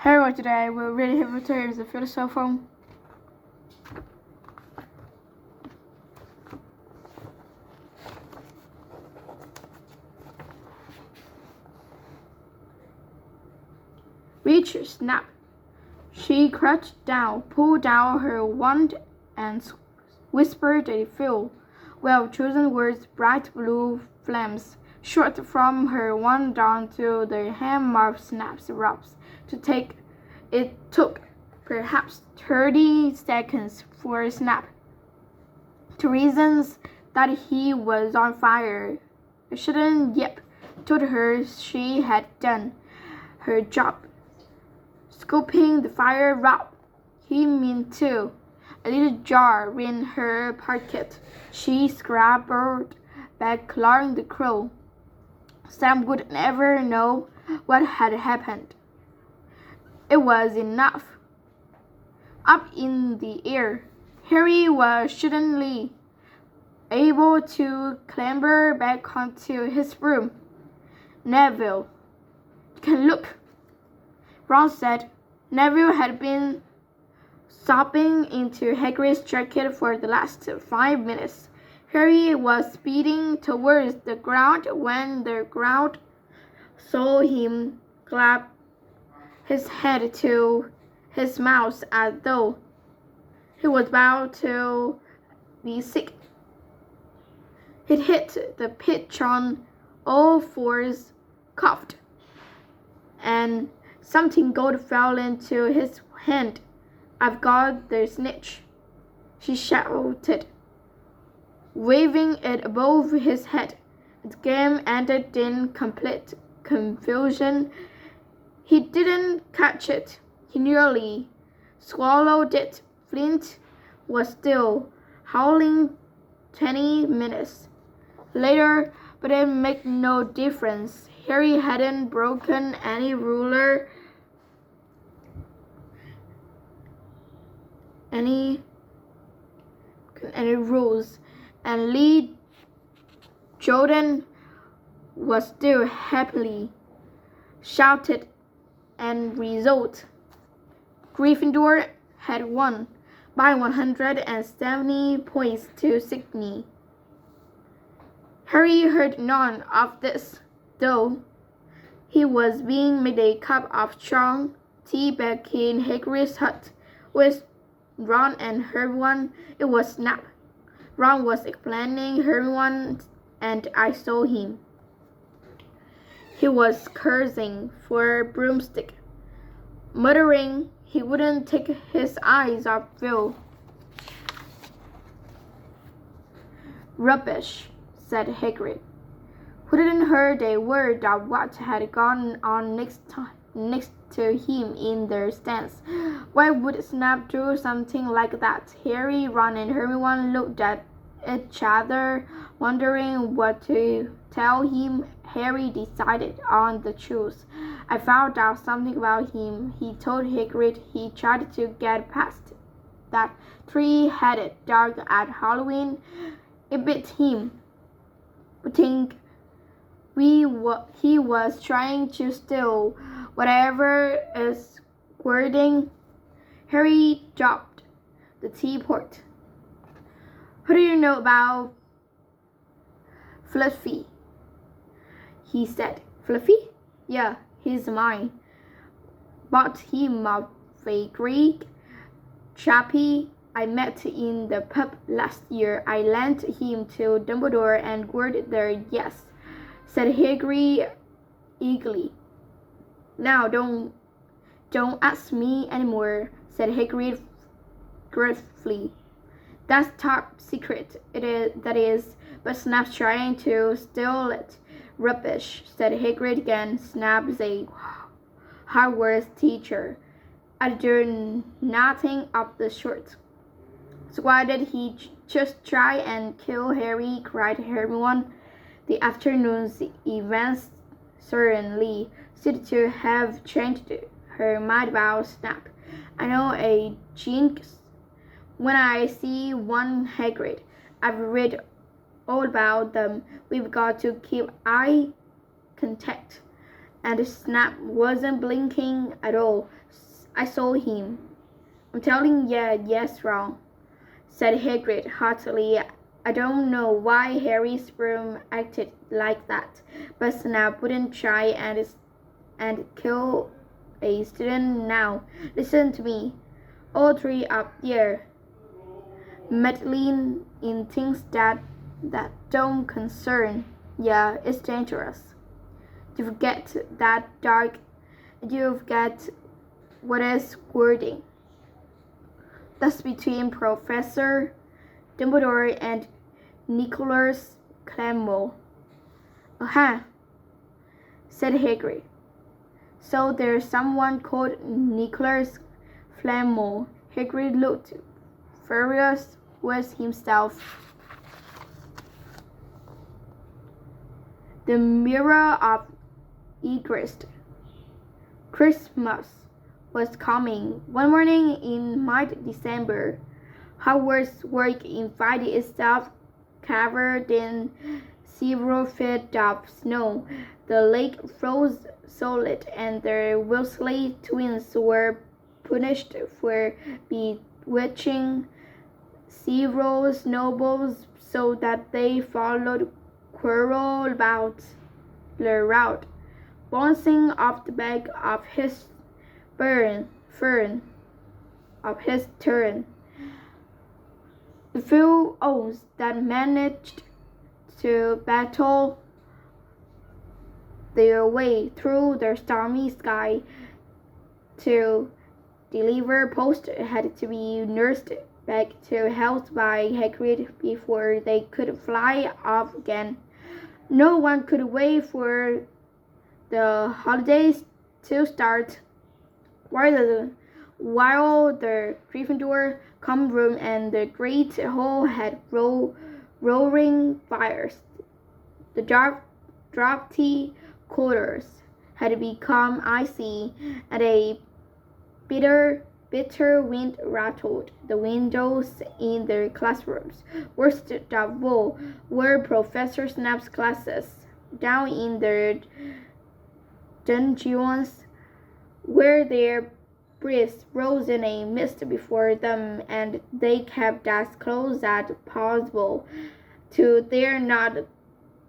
Hello, today we'll read Hebrew terms of your cell phone. Reach, snap. She crouched down, pulled down her wand, and whispered a few well-chosen words, bright blue flames shot from her wand down to the hem of Snap's robes. It took perhaps 30 seconds for Snap to reason that he was on fire. A sudden yip told her she had done her job. Scooping the fire up, he meant to. A little jar in her pocket. She scrabbled back, clawing the crow. Sam would never know what had happened. It was enough. Up in the air, Harry was suddenly able to clamber back onto his room. Neville, you can look, Ron said. Neville had been sobbing into Hagrid's jacket for the last 5 minutes. Harry was speeding towards the ground when the ground saw him clap his head to his mouth as though he was about to be sick. He hit the pitch on all fours, coughed, and something gold fell into his hand. I've got the snitch, she shouted, waving it above his head. The game ended in complete confusion. He didn't catch it. He nearly swallowed it. Flint was still howling 20 minutes later, but it made no difference. Harry hadn't broken any rules, and Lee Jordan was still happily shouted and result. Gryffindor had won by 170 points to 60. Harry heard none of this, though. He was being made a cup of strong tea back in Hagrid's hut with Ron and Hermione. It was Snap. Ron was explaining Hermione, and I saw him. He was cursing for a broomstick, muttering he wouldn't take his eyes off Phil. Rubbish, said Hagrid, who didn't heard a word of what had gone on next to him in their stands. Why would Snap do something like that? Harry, Ron, and Hermione looked at each other, wondering what to tell him. Harry decided on the truth. I found out something about him, he told Hagrid. He tried to get past that three-headed dog at Halloween. It bit him. I think he was trying to steal whatever is squirting. Harry dropped the teapot. What do you know about Fluffy? He said. Fluffy? Yeah, he's mine. Bought him of a Greek chappie I met in the pub last year. I lent him to Dumbledore and word there, yes, said Hagrid eagerly. Now don't ask me anymore, said Hagrid gruffly. That's top secret, that is, but Snap's trying to steal it. Rubbish, said Hagrid again. Snap's a Hogwarts teacher. I do nothing of the sort. So why did he just try and kill Harry? Cried Hermione. The afternoon's events certainly seemed to have changed her mind about Snap. I know a jinx when I see one, Hagrid. I've read all about them. We've got to keep eye contact and Snap wasn't blinking at all. I saw him. I'm telling ya, yes, Ron, said Hagrid heartily. I don't know why Harry Sperm acted like that, but Snap wouldn't try and kill a student now. Listen to me, all three up there, meddling in things that don't concern ya is dangerous. You've got that dark, you've got what is wording. That's between Professor Dumbledore and Nicholas Flamel. Aha, said Hagrid. So there's someone called Nicholas Flamel. Hagrid looked furious with himself. The Mirror of Egress. Christmas was coming. One morning in mid-December, Hogwarts work invited itself covered in several feet of snow. The lake froze solid, and the Weasley twins were punished for bewitching several snowballs so that they followed Quirrell about the route, bouncing off the back of his fern. The few owls that managed to battle their way through the stormy sky to deliver post had to be nursed back to health by Hagrid before they could fly off again. No one could wait for the holidays to start. While the Gryffindor common room and the great hall had roaring fires, the draughty quarters had become icy, and a bitter wind rattled the windows in the classrooms. Worst of all were Professor Snap's classes, down in the dungeons, where their breaths rose in a mist before them, and they kept as close as possible to their not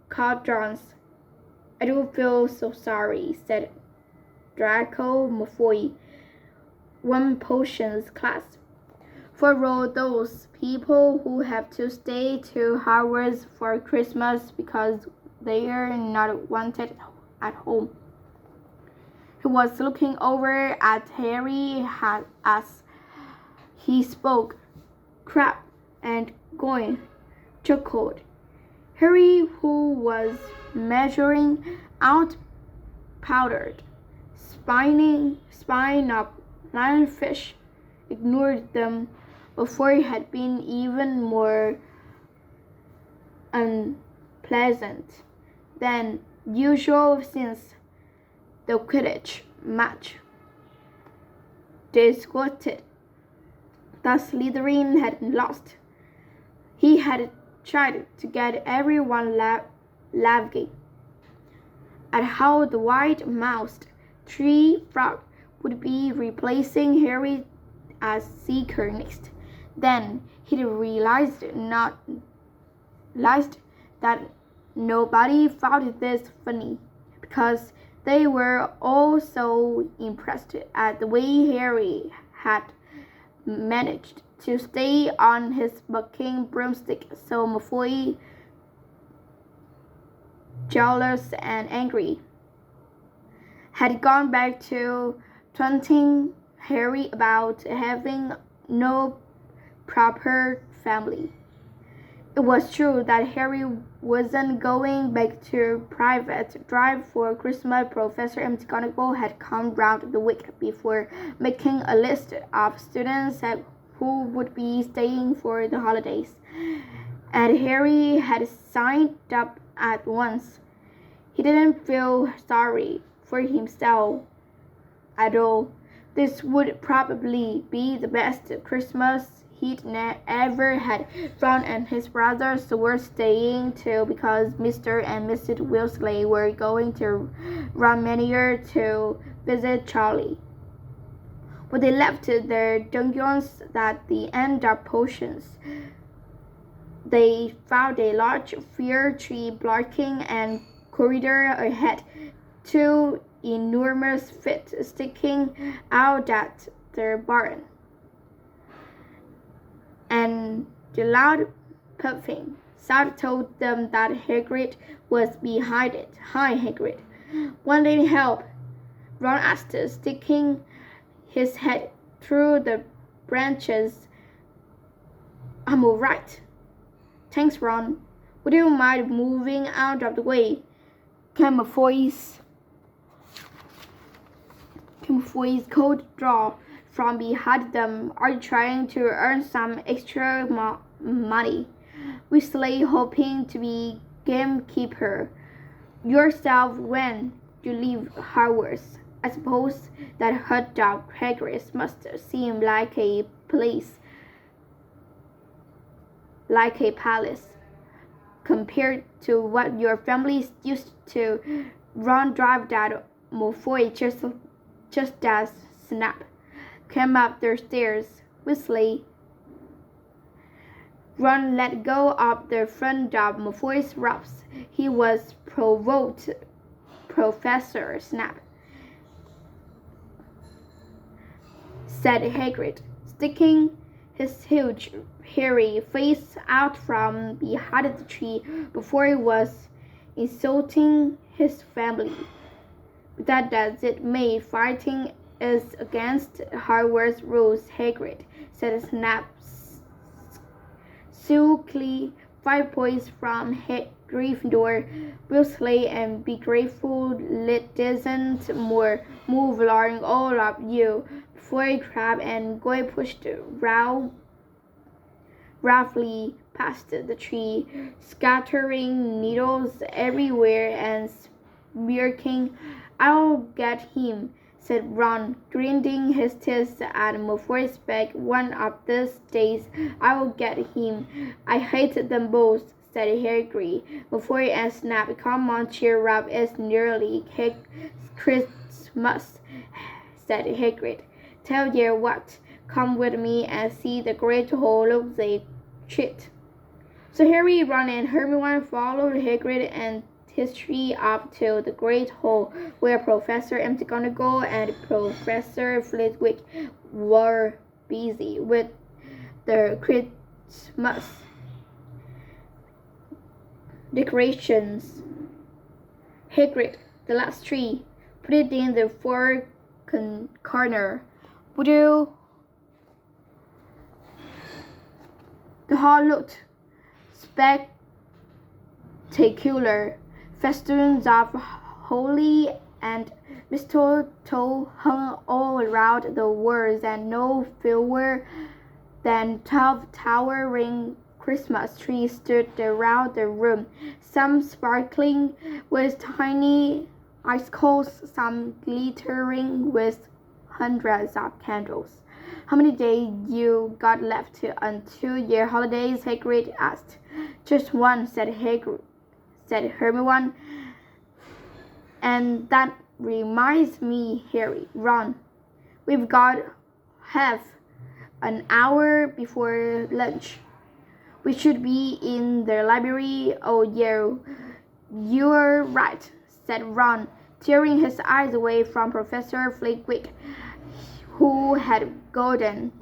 cauldrons. I do feel so sorry, said Draco Malfoy, one potions class, for all those people who have to stay to Hogwarts for Christmas because they're not wanted at home. He was looking over at Harry as he spoke. Crap and Goyle chuckled. Harry, who was measuring out powdered spine of lionfish, ignored them before it had been even more unpleasant than usual since the Quidditch match. Disgusted that Slytherin had lost, he had tried to get everyone laughing at how the white-mouthed tree frog would be replacing Harry as Seeker next. Then he realized that nobody found this funny, because they were all so impressed at the way Harry had managed to stay on his bucking broomstick. So Malfoy, jealous and angry, had gone back to taunting Harry about having no proper family. It was true that Harry wasn't going back to private drive for Christmas. Professor McGonagall had come round the week before, making a list of students who would be staying for the holidays, and Harry had signed up at once. He didn't feel sorry for himself at all. This would probably be the best Christmas he'd ever had. Ron and his brothers were staying too because Mr. and Mrs. Weasley were going to Ron Manor to visit Charlie. When they left their dungeons at the end of potions, they found a large fir tree blocking a corridor ahead, two enormous feet sticking out at their barn, and the loud puffing sound told them that Hagrid was behind it. "Hi, Hagrid. Want any help?" Ron asked, sticking his head through the branches. "I'm all right. Thanks, Ron. Would you mind moving out of the way?" came a voice. Cold draw from behind them. "Are you trying to earn some extra money?" Weasley, hoping to be gamekeeper yourself when you leave Hogwarts. "I suppose that hot dog Hagrid must seem like a palace compared to what your family's used to." Ron drove that Malfoy just as Snap came up the stairs. Ron let go of the front of Malfoy's robes. He was provoked. "Professor Snap," said Hagrid, sticking his huge, hairy face out from behind the tree before he was insulting his family. "That does it mean fighting is against Hogwarts rules, Hagrid," said Snap sulkily. "5 points from Gryffindor. Weasley, and be grateful it doesn't more move along all of you." Before Crabbe and Goyle pushed roughly past the tree, scattering needles everywhere and smirking. "I'll get him," said Ron, grinding his teeth at Malfoy's back. "One of these days I'll get him. I hate them both," said Hagrid. "Malfoy and Snap, come on, cheer up. It's nearly Christmas," said Hagrid. "Tell you what, come with me and see the Great Hall of the Treat." So Harry, Ron, and Hermione followed Hagrid and his tree up to the Great Hall, where Professor McGonagall and Professor Flitwick were busy with the Christmas decorations. "Hagrid, the last tree. Put it in the far corner. Would you?" The hall looked spectacular. Festoons of holly and mistletoe hung all around the walls, and no fewer than 12 towering Christmas trees stood around the room, some sparkling with tiny icicles, some glittering with hundreds of candles. "How many days you got left until your holidays?" Hagrid asked. "Just one," said Hermione. "And that reminds me, Harry, Ron, we've got half an hour before lunch. We should be in the library." "Oh, yeah, you're right," said Ron, tearing his eyes away from Professor Flitwick, who had golden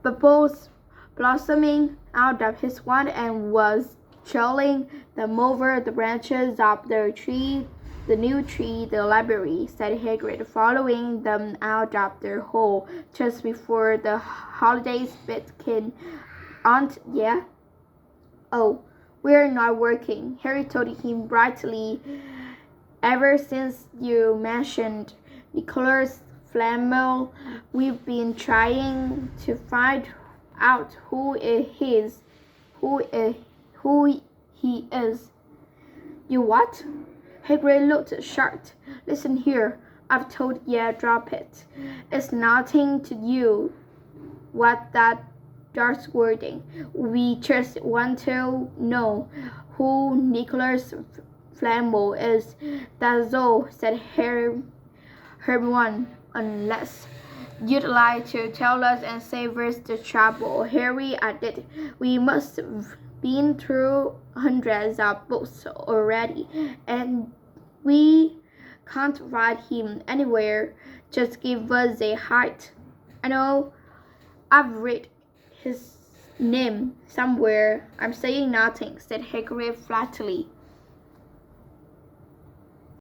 bubbles blossoming out of his wand and was trailing them over the branches of the tree. "The new tree, the library," said Hagrid, following them out of the hall just before the holidays began. "Aren't ya?" "Oh, we're not working," Harry told him brightly. "Ever since you mentioned Nicholas Flamel, we've been trying to find out who he is." "You what?" Hagrid looked shocked. "Listen here, I've told ya, drop it. It's nothing to you what that Dart's wording. We just want to know who Nicholas Flamel is. That's all, said Hermione, unless you'd like to tell us and save us the trouble. Harry added, we must have been through hundreds of books already, and we can't find him anywhere. Just give us a hint. I know I've read his name somewhere. I'm saying nothing, said Hagrid flatly.